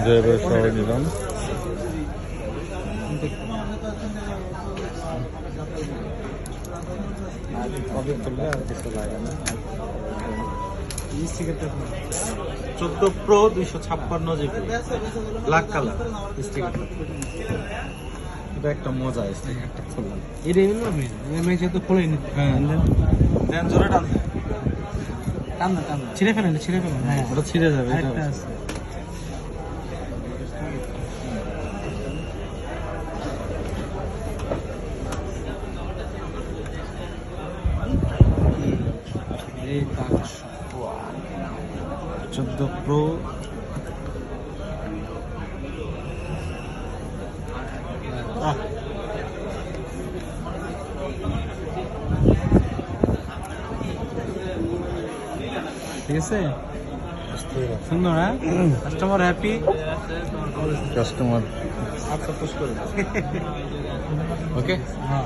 জয়বাই সবাই নিলাম। কবে করলে আর কিছু লাগে না। 14 Pro 256 GB ব্ল্যাক কালার স্টিকারটা। এটা একটা মজা স্টিকারটা খুললাম। এটা এমনি যেহেতু খোলেনি। হ্যাঁ দেন জোরে টান দেন। টান না ছিঁড়ে ফেলেন হ্যাঁ ওটা ছিঁড়ে যাবে। এটা আরেকটা আছে। এই কাগজ 14 Pro ঠিক আছে সুন্দর। হ্যাঁ কাস্টমার হ্যাপি। কাস্টমার আচ্ছা পুশ করে ওকে। হ্যাঁ